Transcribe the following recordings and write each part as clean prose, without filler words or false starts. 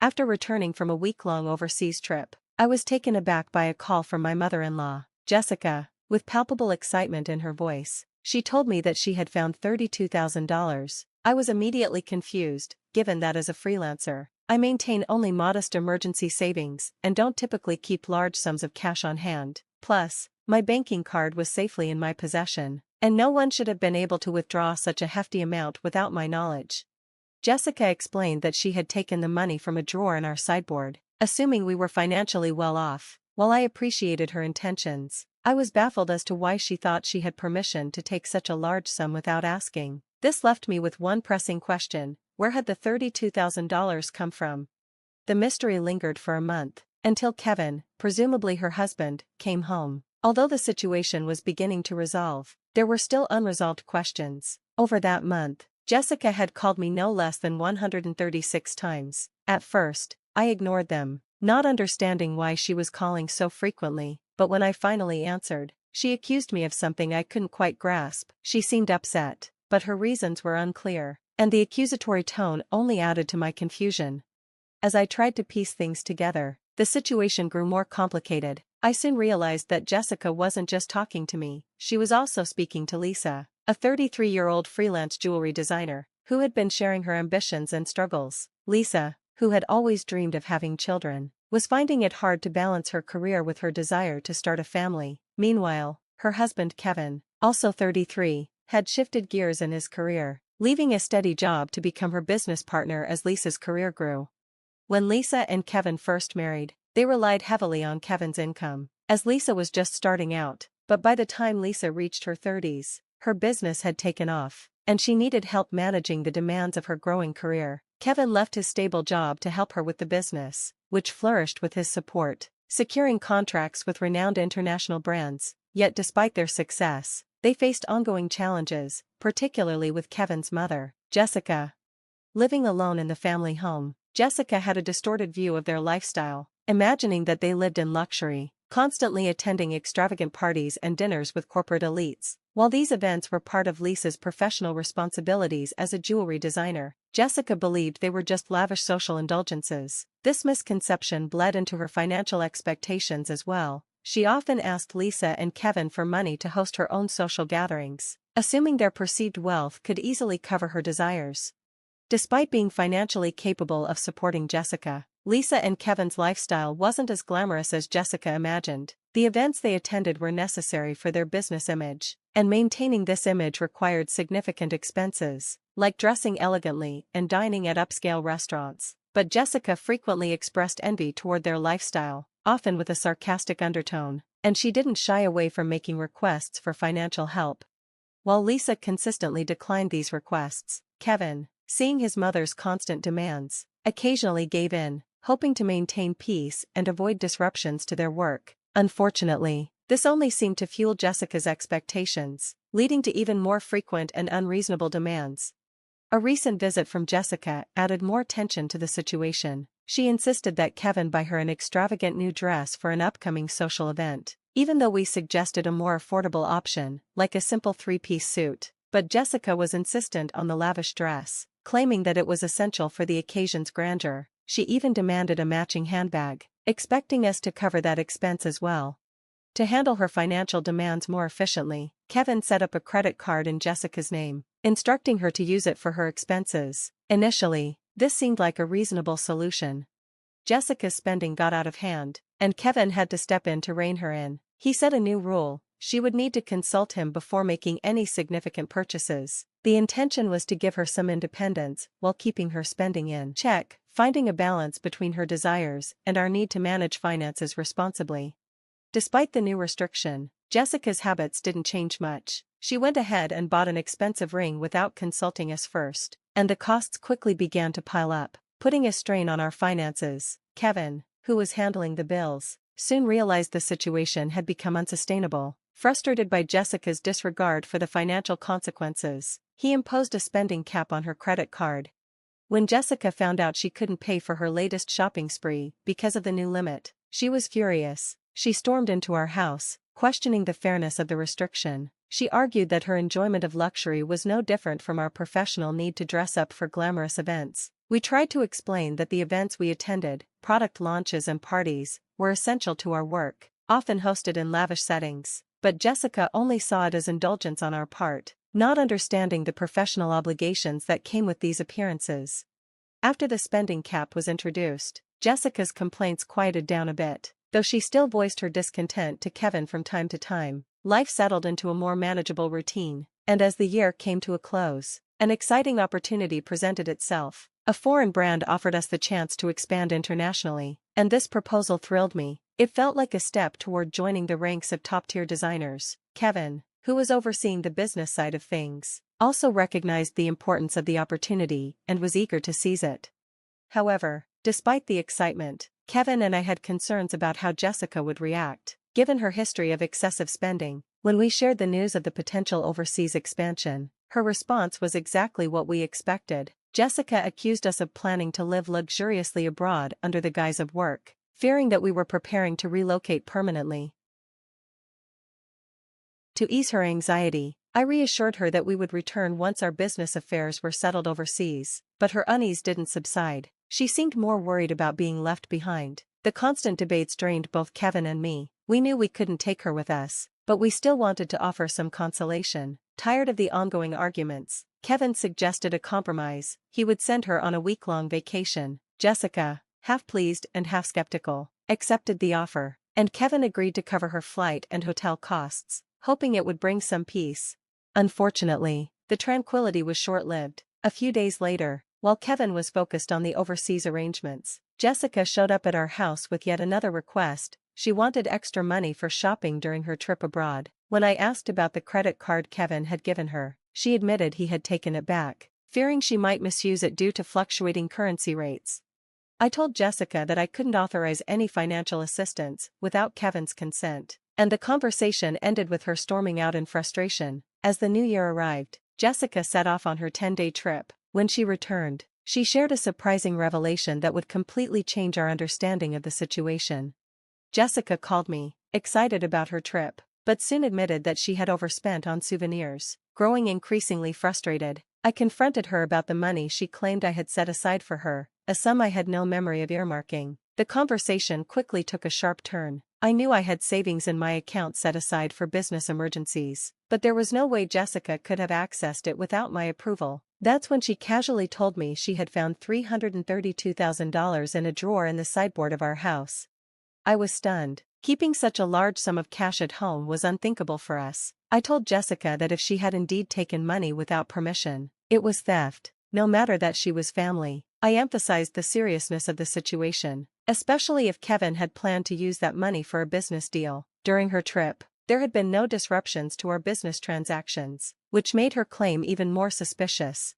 After returning from a week-long overseas trip, I was taken aback by a call from my mother-in-law, Jessica, with palpable excitement in her voice. She told me that she had found $32,000. I was immediately confused, given that as a freelancer, I maintain only modest emergency savings and don't typically keep large sums of cash on hand. Plus, my banking card was safely in my possession, and no one should have been able to withdraw such a hefty amount without my knowledge. Jessica explained that she had taken the money from a drawer in our sideboard, assuming we were financially well off. While I appreciated her intentions, I was baffled as to why she thought she had permission to take such a large sum without asking. This left me with one pressing question: where had the $32,000 come from? The mystery lingered for a month, until Kevin, presumably her husband, came home. Although the situation was beginning to resolve, there were still unresolved questions. Over that month, Jessica had called me no less than 136 times. At first, I ignored them, not understanding why she was calling so frequently, but when I finally answered, she accused me of something I couldn't quite grasp. She seemed upset, but her reasons were unclear, and the accusatory tone only added to my confusion. As I tried to piece things together, the situation grew more complicated. I soon realized that Jessica wasn't just talking to me, she was also speaking to Lisa, a 33-year-old freelance jewelry designer, who had been sharing her ambitions and struggles. Lisa, who had always dreamed of having children, was finding it hard to balance her career with her desire to start a family. Meanwhile, her husband Kevin, also 33, had shifted gears in his career, leaving a steady job to become her business partner as Lisa's career grew. When Lisa and Kevin first married, they relied heavily on Kevin's income, as Lisa was just starting out, but by the time Lisa reached her 30s, her business had taken off, and she needed help managing the demands of her growing career. Kevin left his stable job to help her with the business, which flourished with his support, securing contracts with renowned international brands. Yet despite their success, they faced ongoing challenges, particularly with Kevin's mother, Jessica. Living alone in the family home, Jessica had a distorted view of their lifestyle, imagining that they lived in luxury, constantly attending extravagant parties and dinners with corporate elites. While these events were part of Lisa's professional responsibilities as a jewelry designer, Jessica believed they were just lavish social indulgences. This misconception bled into her financial expectations as well. She often asked Lisa and Kevin for money to host her own social gatherings, assuming their perceived wealth could easily cover her desires. Despite being financially capable of supporting Jessica, Lisa and Kevin's lifestyle wasn't as glamorous as Jessica imagined. The events they attended were necessary for their business image, and maintaining this image required significant expenses, like dressing elegantly and dining at upscale restaurants. But Jessica frequently expressed envy toward their lifestyle, often with a sarcastic undertone, and she didn't shy away from making requests for financial help. While Lisa consistently declined these requests, Kevin, seeing his mother's constant demands, occasionally gave in, hoping to maintain peace and avoid disruptions to their work. Unfortunately, this only seemed to fuel Jessica's expectations, leading to even more frequent and unreasonable demands. A recent visit from Jessica added more tension to the situation. She insisted that Kevin buy her an extravagant new dress for an upcoming social event, even though we suggested a more affordable option, like a simple three-piece suit. But Jessica was insistent on the lavish dress, claiming that it was essential for the occasion's grandeur. She even demanded a matching handbag, expecting us to cover that expense as well. To handle her financial demands more efficiently, Kevin set up a credit card in Jessica's name, instructing her to use it for her expenses. Initially, this seemed like a reasonable solution. Jessica's spending got out of hand, and Kevin had to step in to rein her in. He set a new rule: she would need to consult him before making any significant purchases. The intention was to give her some independence while keeping her spending in check, finding a balance between her desires and our need to manage finances responsibly. Despite the new restriction, Jessica's habits didn't change much. She went ahead and bought an expensive ring without consulting us first, and the costs quickly began to pile up, putting a strain on our finances. Kevin, who was handling the bills, soon realized the situation had become unsustainable. Frustrated by Jessica's disregard for the financial consequences, he imposed a spending cap on her credit card. When Jessica found out she couldn't pay for her latest shopping spree because of the new limit, she was furious. She stormed into our house, questioning the fairness of the restriction. She argued that her enjoyment of luxury was no different from our professional need to dress up for glamorous events. We tried to explain that the events we attended, product launches and parties, were essential to our work, often hosted in lavish settings, but Jessica only saw it as indulgence on our part, not understanding the professional obligations that came with these appearances. After the spending cap was introduced, Jessica's complaints quieted down a bit, though she still voiced her discontent to Kevin from time to time. Life settled into a more manageable routine, and as the year came to a close, an exciting opportunity presented itself. A foreign brand offered us the chance to expand internationally, and this proposal thrilled me. It felt like a step toward joining the ranks of top-tier designers. Kevin, who was overseeing the business side of things, also recognized the importance of the opportunity and was eager to seize it. However, despite the excitement, Kevin and I had concerns about how Jessica would react, given her history of excessive spending. When we shared the news of the potential overseas expansion, her response was exactly what we expected. Jessica accused us of planning to live luxuriously abroad under the guise of work, fearing that we were preparing to relocate permanently. To ease her anxiety, I reassured her that we would return once our business affairs were settled overseas, but her unease didn't subside. She seemed more worried about being left behind. The constant debates drained both Kevin and me. We knew we couldn't take her with us, but we still wanted to offer some consolation. Tired of the ongoing arguments, Kevin suggested a compromise. He would send her on a week-long vacation. Jessica, half pleased and half skeptical, accepted the offer, and Kevin agreed to cover her flight and hotel costs, hoping it would bring some peace. Unfortunately, the tranquility was short-lived. A few days later, while Kevin was focused on the overseas arrangements, Jessica showed up at our house with yet another request. She wanted extra money for shopping during her trip abroad. When I asked about the credit card Kevin had given her, she admitted he had taken it back, fearing she might misuse it due to fluctuating currency rates. I told Jessica that I couldn't authorize any financial assistance without Kevin's consent, and the conversation ended with her storming out in frustration. As the new year arrived, Jessica set off on her 10-day trip. When she returned, she shared a surprising revelation that would completely change our understanding of the situation. Jessica called me, excited about her trip, but soon admitted that she had overspent on souvenirs. Growing increasingly frustrated, I confronted her about the money she claimed I had set aside for her, a sum I had no memory of earmarking. The conversation quickly took a sharp turn. I knew I had savings in my account set aside for business emergencies, but there was no way Jessica could have accessed it without my approval. That's when she casually told me she had found $332,000 in a drawer in the sideboard of our house. I was stunned. Keeping such a large sum of cash at home was unthinkable for us. I told Jessica that if she had indeed taken money without permission, it was theft, no matter that she was family. I emphasized the seriousness of the situation, especially if Kevin had planned to use that money for a business deal. During her trip, there had been no disruptions to our business transactions, which made her claim even more suspicious.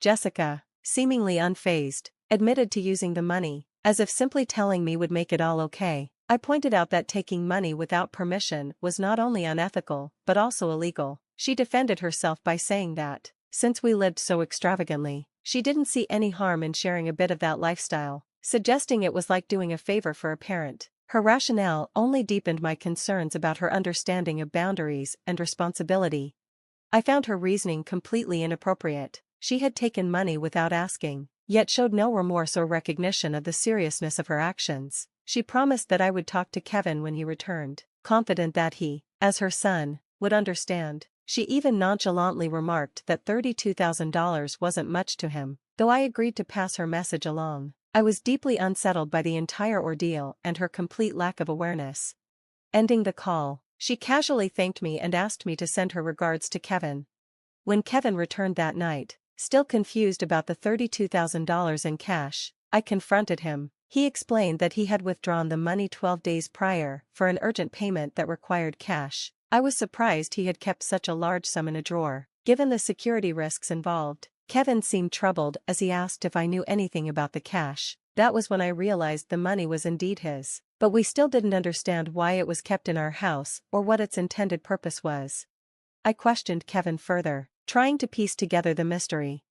Jessica, seemingly unfazed, admitted to using the money, as if simply telling me would make it all okay. I pointed out that taking money without permission was not only unethical, but also illegal. She defended herself by saying that, since we lived so extravagantly, she didn't see any harm in sharing a bit of that lifestyle, suggesting it was like doing a favor for a parent. Her rationale only deepened my concerns about her understanding of boundaries and responsibility. I found her reasoning completely inappropriate. She had taken money without asking, yet showed no remorse or recognition of the seriousness of her actions. She promised that I would talk to Kevin when he returned, confident that he, as her son, would understand. She even nonchalantly remarked that $32,000 wasn't much to him. Though I agreed to pass her message along, I was deeply unsettled by the entire ordeal and her complete lack of awareness. Ending the call, she casually thanked me and asked me to send her regards to Kevin. When Kevin returned that night, still confused about the $32,000 in cash, I confronted him. He explained that he had withdrawn the money 12 days prior for an urgent payment that required cash. I was surprised he had kept such a large sum in a drawer, given the security risks involved. Kevin seemed troubled as he asked if I knew anything about the cash. That was when I realized the money was indeed his, but we still didn't understand why it was kept in our house or what its intended purpose was. I questioned Kevin further, trying to piece together the mystery.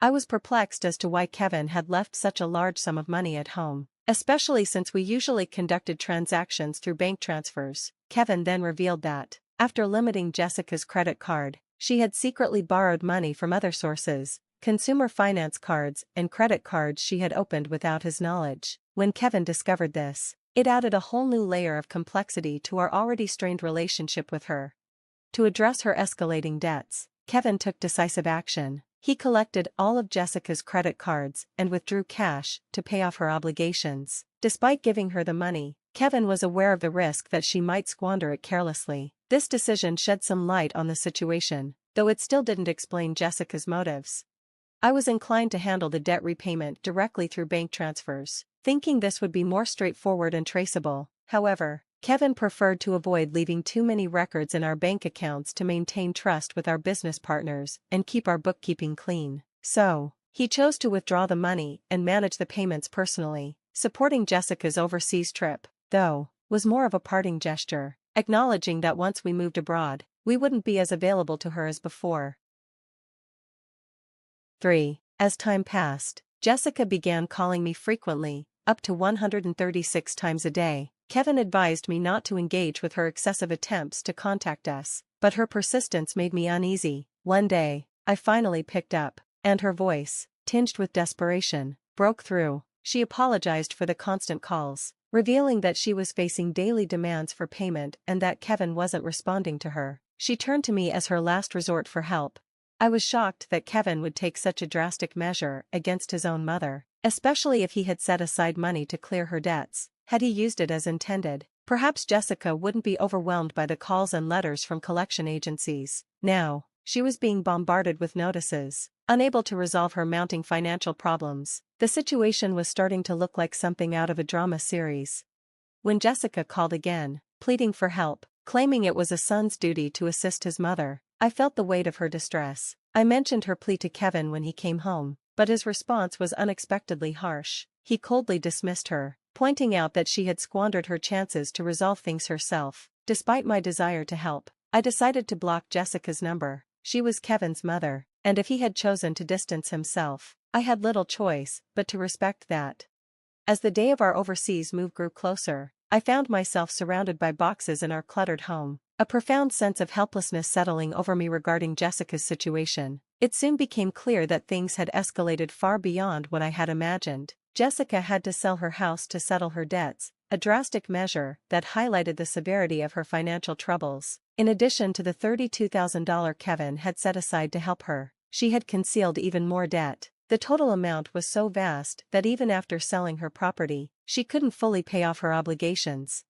I was perplexed as to why Kevin had left such a large sum of money at home, especially since we usually conducted transactions through bank transfers. Kevin then revealed that, after limiting Jessica's credit card, she had secretly borrowed money from other sources, consumer finance cards and credit cards she had opened without his knowledge. When Kevin discovered this, it added a whole new layer of complexity to our already strained relationship with her. To address her escalating debts, Kevin took decisive action. He collected all of Jessica's credit cards and withdrew cash to pay off her obligations. Despite giving her the money, Kevin was aware of the risk that she might squander it carelessly. This decision shed some light on the situation, though it still didn't explain Jessica's motives. I was inclined to handle the debt repayment directly through bank transfers, thinking this would be more straightforward and traceable. However, Kevin preferred to avoid leaving too many records in our bank accounts to maintain trust with our business partners and keep our bookkeeping clean. So, he chose to withdraw the money and manage the payments personally. Supporting Jessica's overseas trip, though, was more of a parting gesture, acknowledging that once we moved abroad, we wouldn't be as available to her as before. 3. As time passed, Jessica began calling me frequently, up to 136 times a day. Kevin advised me not to engage with her excessive attempts to contact us, but her persistence made me uneasy. One day, I finally picked up, and her voice, tinged with desperation, broke through. She apologized for the constant calls, revealing that she was facing daily demands for payment and that Kevin wasn't responding to her. She turned to me as her last resort for help. I was shocked that Kevin would take such a drastic measure against his own mother, especially if he had set aside money to clear her debts. Had he used it as intended, perhaps Jessica wouldn't be overwhelmed by the calls and letters from collection agencies. Now, she was being bombarded with notices, unable to resolve her mounting financial problems. The situation was starting to look like something out of a drama series. When Jessica called again, pleading for help, claiming it was a son's duty to assist his mother, I felt the weight of her distress. I mentioned her plea to Kevin when he came home, but his response was unexpectedly harsh. He coldly dismissed her, pointing out that she had squandered her chances to resolve things herself. Despite my desire to help, I decided to block Jessica's number. She was Kevin's mother, and if he had chosen to distance himself, I had little choice but to respect that. As the day of our overseas move grew closer, I found myself surrounded by boxes in our cluttered home, a profound sense of helplessness settling over me regarding Jessica's situation. It soon became clear that things had escalated far beyond what I had imagined. Jessica had to sell her house to settle her debts, a drastic measure that highlighted the severity of her financial troubles. In addition to the $32,000 Kevin had set aside to help her, she had concealed even more debt. The total amount was so vast that even after selling her property, she couldn't fully pay off her obligations.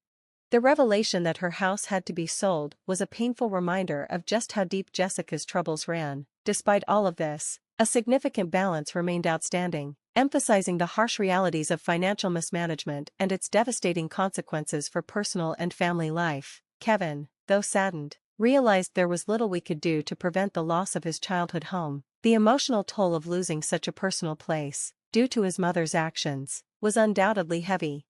The revelation that her house had to be sold was a painful reminder of just how deep Jessica's troubles ran. Despite all of this, a significant balance remained outstanding, emphasizing the harsh realities of financial mismanagement and its devastating consequences for personal and family life. Kevin, though saddened, realized there was little we could do to prevent the loss of his childhood home. The emotional toll of losing such a personal place, due to his mother's actions, was undoubtedly heavy.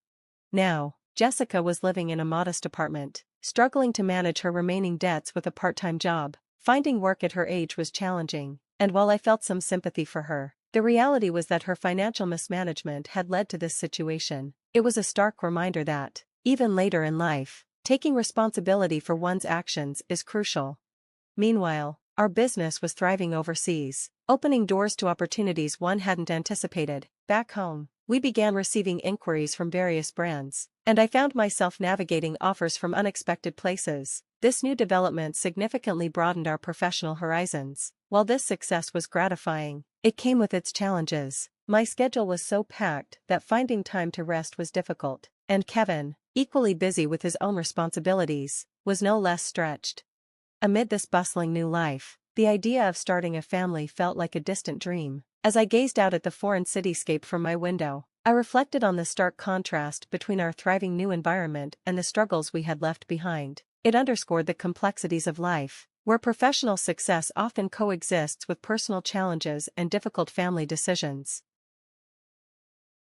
Now, Jessica was living in a modest apartment, struggling to manage her remaining debts with a part-time job. Finding work at her age was challenging, and while I felt some sympathy for her, the reality was that her financial mismanagement had led to this situation. It was a stark reminder that, even later in life, taking responsibility for one's actions is crucial. Meanwhile, our business was thriving overseas, opening doors to opportunities one hadn't anticipated. Back home, we began receiving inquiries from various brands, and I found myself navigating offers from unexpected places. This new development significantly broadened our professional horizons. While this success was gratifying, it came with its challenges. My schedule was so packed that finding time to rest was difficult, and Kevin, equally busy with his own responsibilities, was no less stretched. Amid this bustling new life, the idea of starting a family felt like a distant dream. As I gazed out at the foreign cityscape from my window, I reflected on the stark contrast between our thriving new environment and the struggles we had left behind. It underscored the complexities of life, where professional success often coexists with personal challenges and difficult family decisions.